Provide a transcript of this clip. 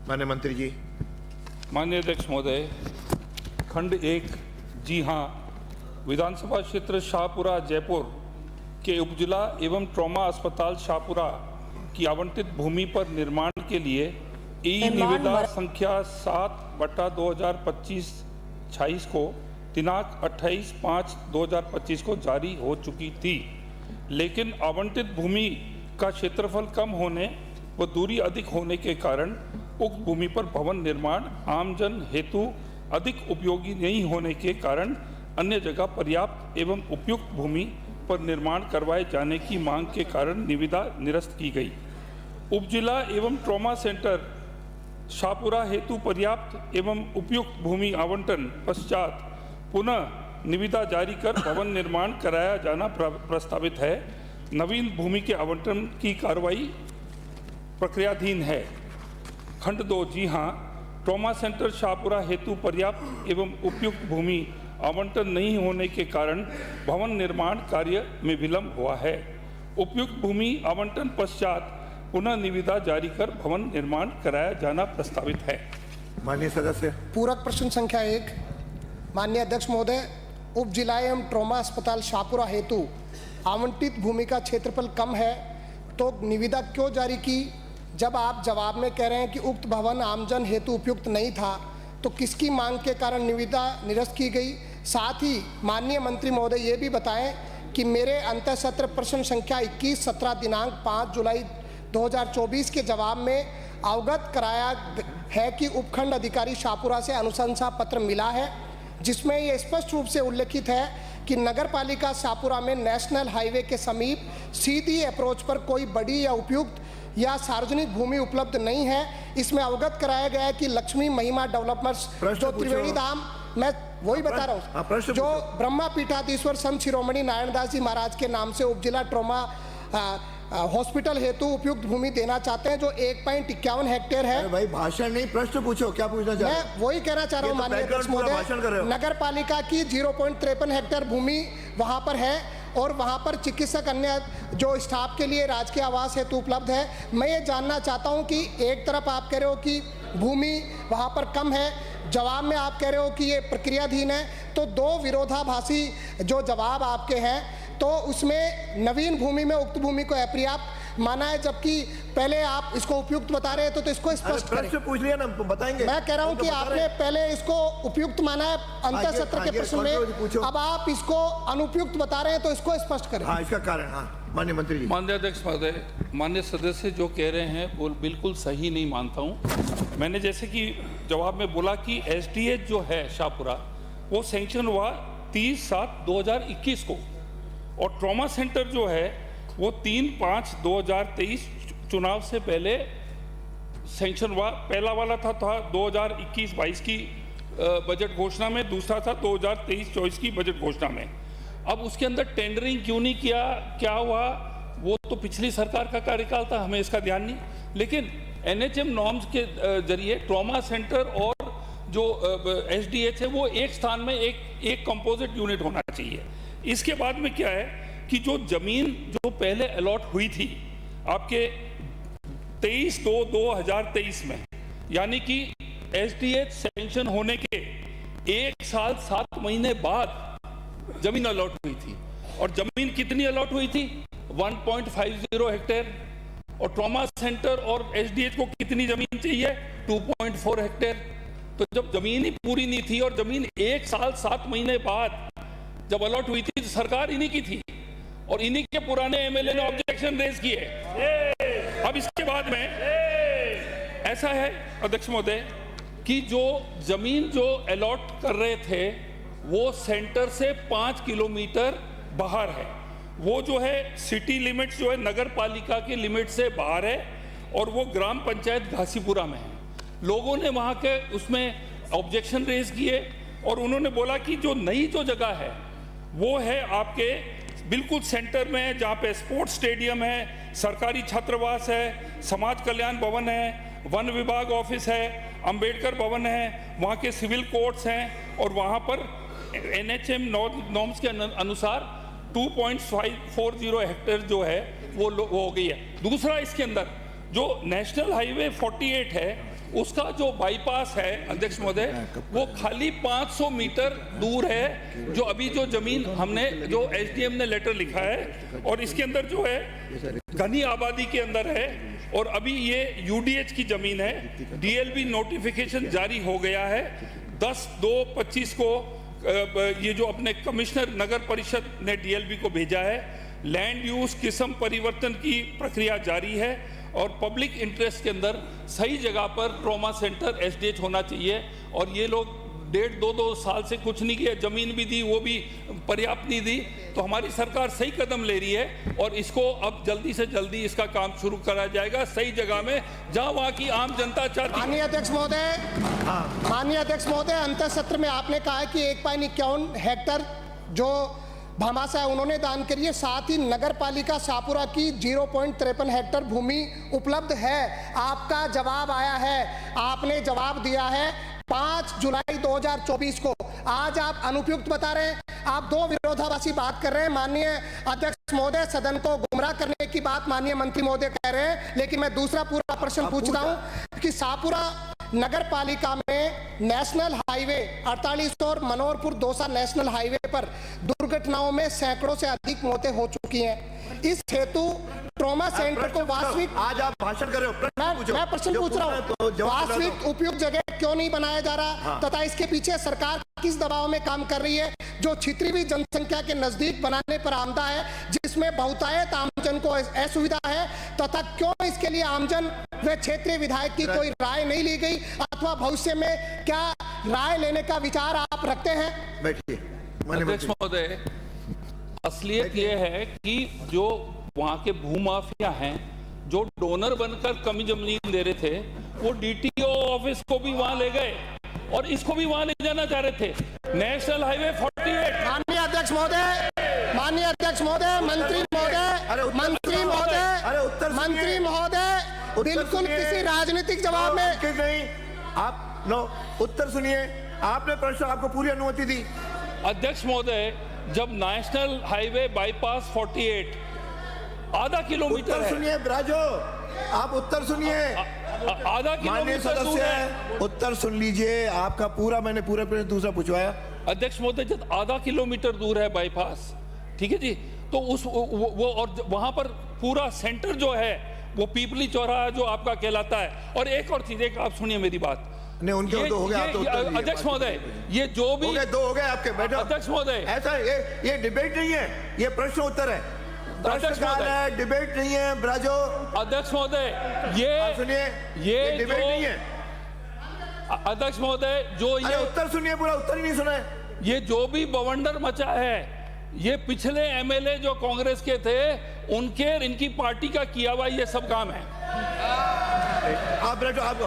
माननीय मंत्री जी। माननीय अध्यक्ष महोदय, खंड 1 जी हाँ, विधानसभा क्षेत्र शाहपुरा जयपुर के उपजिला एवं ट्रॉमा अस्पताल शाहपुरा की आवंटित भूमि पर निर्माण के लिए ई निविदा संख्या 7/2025/26 को दिनांक 28/5/2025 को जारी हो चुकी थी, लेकिन आवंटित भूमि का क्षेत्रफल कम होने व दूरी अधिक होने के कारण उक्त भूमि पर भवन निर्माण आमजन हेतु अधिक उपयोगी नहीं होने के कारण अन्य जगह पर्याप्त एवं उपयुक्त भूमि पर निर्माण करवाए जाने की मांग के कारण निविदा निरस्त की गई। उपजिला एवं ट्रॉमा सेंटर शाहपुरा हेतु पर्याप्त एवं उपयुक्त भूमि आवंटन पश्चात पुनः निविदा जारी कर भवन निर्माण कराया जाना प्रस्तावित है। नवीन भूमि के आवंटन की कार्रवाई प्रक्रियाधीन है। खंड 2 जी हाँ, ट्रॉमा सेंटर शाहपुरा हेतु पर्याप्त एवं उपयुक्त भूमि आवंटन नहीं होने के कारण भवन निर्माण कार्य में विलंब हुआ है। उपयुक्त भूमि आवंटन पश्चात पुनः निविदा जारी कर भवन निर्माण कराया जाना प्रस्तावित है। माननीय सदस्य। पूरक प्रश्न संख्या 1। माननीय अध्यक्ष महोदय, उप जिला एवं ट्रॉमा अस्पताल शाहपुरा हेतु आवंटित भूमि का क्षेत्रफल कम है तो निविदा क्यों जारी की? जब आप जवाब में कह रहे हैं कि उक्त भवन आमजन हेतु उपयुक्त नहीं था तो किसकी मांग के कारण निविदा निरस्त की गई? साथ ही माननीय मंत्री महोदय ये भी बताएं कि मेरे अंतर सत्र प्रश्न संख्या 21/17 दिनांक 5 जुलाई 2024 के जवाब में अवगत कराया है कि उपखंड अधिकारी शाहपुरा से अनुशंसा पत्र मिला है, जिसमें ये स्पष्ट रूप से उल्लेखित है कि नगर पालिका शाहपुरा में नेशनल हाईवे के समीप सीधी अप्रोच पर कोई बड़ी या उपयुक्त या सार्वजनिक भूमि उपलब्ध नहीं है। इसमें अवगत कराया गया है कि लक्ष्मी महिमा डेवलपमेंट्स जो त्रिवेणी धाम, मैं वही बता रहा हूँ, जो ब्रह्मा पीठाधीश्वर संत शिरोमणि नारायण दास जी महाराज के नाम से उपजिला ट्रॉमा हॉस्पिटल हेतु उपयुक्त भूमि देना चाहते हैं, जो 1.51 हेक्टेयर है। भाई भाषण नहीं, प्रश्न पूछो, क्या पूछना चाहते हैं? मैं वही कहना चाह रहा हूँ माननीय अध्यक्ष महोदय, नगर पालिका की 0.53 हेक्टेयर भूमि वहाँ पर है और वहाँ पर चिकित्सक अन्य जो स्टाफ के लिए राजकीय आवास हेतु उपलब्ध है। मैं ये जानना चाहता हूँ कि एक तरफ आप कह रहे हो कि भूमि वहाँ पर कम है, जवाब में आप कह रहे हो कि ये प्रक्रियाधीन है, तो दो विरोधाभासी जो जवाब आपके हैं, तो उसमें नवीन भूमि में उक्त भूमि को अपर्याप्त माना है, जबकि पहले आप इसको उपयुक्त बता रहे हैं, तो इसको स्पष्ट करें। प्रश्न पूछ लिया ना, बताएंगे। मैं कह रहा हूं कि आपने पहले इसको उपयुक्त माना है अंतर सत्र के प्रश्न में, अब आप इसको अनुपयुक्त बता रहे हैं, तो इसको स्पष्ट करें। हाँ, इसका कारण। हाँ माननीय मंत्री जी। माननीय अध्यक्ष महोदय, माननीय सदस्य जो कह रहे हैं वो बिल्कुल सही नहीं मानता हूं। मैंने जैसे कि जवाब में बोला कि एसडीएच जो है शाहपुरा वो सैंक्शन हुआ 30/7/2021 को, और ट्रॉमा सेंटर जो है वो 3/5/2023 चुनाव से पहले सैंक्शन हुआ। पहला वाला था 2021-22 की बजट घोषणा में, दूसरा था 2023-24 की बजट घोषणा में। अब उसके अंदर टेंडरिंग क्यों नहीं किया, क्या हुआ, वो तो पिछली सरकार का कार्यकाल था, हमें इसका ध्यान नहीं। लेकिन एनएचएम नॉर्म्स के जरिए ट्रॉमा सेंटर और जो एसडीएच है वो एक स्थान में एक कंपोजिट यूनिट होना चाहिए। इसके बाद में क्या है कि जो जमीन जो पहले अलॉट हुई थी आपके 23/2/2023 में, यानी कि एसडीएच सैंक्शन होने के 1 साल 7 महीने बाद जमीन अलॉट हुई थी। और जमीन कितनी अलॉट हुई थी? 1.50 हेक्टेयर। और ट्रॉमा सेंटर और एसडीएच को कितनी जमीन चाहिए? 2.4 हेक्टेयर। तो जब जमीन ही पूरी नहीं थी और जमीन 1 साल 7 महीने बाद जब अलॉट हुई थी तो सरकार इन्हीं की थी, और इन्हीं के पुराने एमएलए ने ऑब्जेक्शन रेज किए। अब इसके बाद में ऐसा है अध्यक्ष महोदय कि जो जमीन जो अलॉट कर रहे थे वो सेंटर से 5 किलोमीटर बाहर है। वो जो है सिटी लिमिट्स जो है नगर पालिका के लिमिट से बाहर है, और वो ग्राम पंचायत घासीपुरा में है। लोगों ने वहाँ के उसमें ऑब्जेक्शन रेज किए और उन्होंने बोला कि जो नई जो जगह है वो है आपके बिल्कुल सेंटर में, जहाँ पे स्पोर्ट्स स्टेडियम है, सरकारी छात्रावास है, समाज कल्याण भवन है, वन विभाग ऑफिस है, अंबेडकर भवन है, वहाँ के सिविल कोर्ट्स हैं, और वहाँ पर एनएचएम नॉर्म्स के अनुसार 2.540 हेक्टेयर जो है वो हो गई है। दूसरा, इसके अंदर जो नेशनल हाईवे 48 है उसका जो बाईपास है अध्यक्ष महोदय, वो खाली 500 मीटर दूर है। जो अभी जो जमीन हमने, जो एसडीएम ने लेटर लिखा है, और इसके अंदर जो है घनी आबादी के अंदर है, और अभी ये यूडीएच की जमीन है। डीएलबी नोटिफिकेशन जारी हो गया है 10/2/25 को। ये जो अपने कमिश्नर नगर परिषद ने डीएलबी को भेजा है। लैंड यूज किस्म परिवर्तन की प्रक्रिया जारी है, और पब्लिक इंटरेस्ट के अंदर सही जगह पर ट्रॉमा सेंटर एसडीएच होना चाहिए। और ये लोग 1.5-2 साल से कुछ नहीं किया, जमीन भी दी, वो भी पर्याप्त नहीं दी। तो हमारी सरकार सही कदम ले रही है, और इसको अब जल्दी से जल्दी इसका काम शुरू करा जाएगा सही जगह में, जहां वहां की आम जनता चाहती है। माननीय अध्यक्ष महोदय, अंतर सत्र में आपने कहा है कि 1.51 हेक्टर जो भामाशाह है उन्होंने दान करी है, साथ ही नगर पालिका शाहपुरा की 0.53 हेक्टर भूमि उपलब्ध है। आपका जवाब आया है, आपने जवाब दिया है 5 जुलाई 2024 को। आज आप अनुपयुक्त बता रहे हैं, आप दो विरोधाभासी बात कर रहे हैं। माननीय अध्यक्ष महोदय, सदन को गुमराह करने की बात माननीय मंत्री महोदय कह रहे हैं, लेकिन मैं दूसरा पूरा प्रश्न पूछता हूं कि शाहपुरा नगर पालिका में नेशनल हाईवे 48 और मनोहरपुर दौसा नेशनल हाईवे पर दुर्घटनाओं में सैकड़ों से अधिक मौतें हो चुकी हैं। इस हेतु ट्रॉमा सेंटर को वास्तविक, आज आप भाषण कर रहे हो, मैं प्रश्न पूछ रहा हूँ, वास्तविक उपयुक्त जगह क्यों नहीं बनाया जा रहा, तथा इसके पीछे सरकार किस दबाव में काम कर रही है, जो छितरी हुई जनसंख्या के नजदीक बनाने पर आमदा है, जिसमें बहुतायत आमजन को असुविधा है, तथा क्यों इसके लिए आमजन व क्षेत्रीय विधायक की कोई राय नहीं ली गई, अथवा भविष्य में क्या राय लेने का विचार आप रखते हैं? बैठिए। अध्यक्ष महोदय, असलियत यह है कि जो वहां के भूमाफिया हैं, जो डोनर बनकर कमी जमीन दे रहे थे, वो डीटीओ ऑफिस को भी वहां ले गए, और इसको भी वहां ले जाना चाह रहे थे। National highway 48। माननीय अध्यक्ष महोदय, मंत्री महोदय, बिल्कुल किसी राजनीतिक जवाब में नहीं। आप नो उत्तर सुनिए, आपने प्रश्न, आपको पूरी अनुमति दी। अध्यक्ष महोदय, जब नेशनल हाईवे बाईपास 48 आधा किलोमीटर उत्तर है, सुनिए ब्राजो, आप उत्तर सुनिए। आधा माननीय किलोमीटर दूर सदस्य है। उत्तर सुन लीजिए, आपका पूरा, मैंने पूरा प्रश्न दूसरा पूछवाया। अध्यक्ष महोदय, जब आधा किलोमीटर दूर है बाईपास, ठीक है जी, तो उस वो और वहां पर पूरा सेंटर जो है वो पीपली चौराहा जो आपका कहलाता है। और एक और चीज, एक आप सुनिए मेरी बात। नहीं, उनके दो हो गए, आप तो उत्तर दिए। अध्यक्ष महोदय, ये जो भी हो गए, 2 हो गए आपके, बैठो। अध्यक्ष महोदय, ऐसा ये डिबेट नहीं है, ये प्रश्न उत्तर है, प्रश्नकाल है, डिबेट नहीं है ब्राजो। अध्यक्ष महोदय, ये सुनिए, ये डिबेट नहीं है। अध्यक्ष महोदय, जो ये उत्तर सुनिए, पूरा उत्तर ही नहीं सुना है। ये जो भी बवंडर मचा है, ये पिछले एमएलए जो कांग्रेस के थे, उनके, इनकी पार्टी का किया हुआ ये सब काम है। आप बैठो, आपको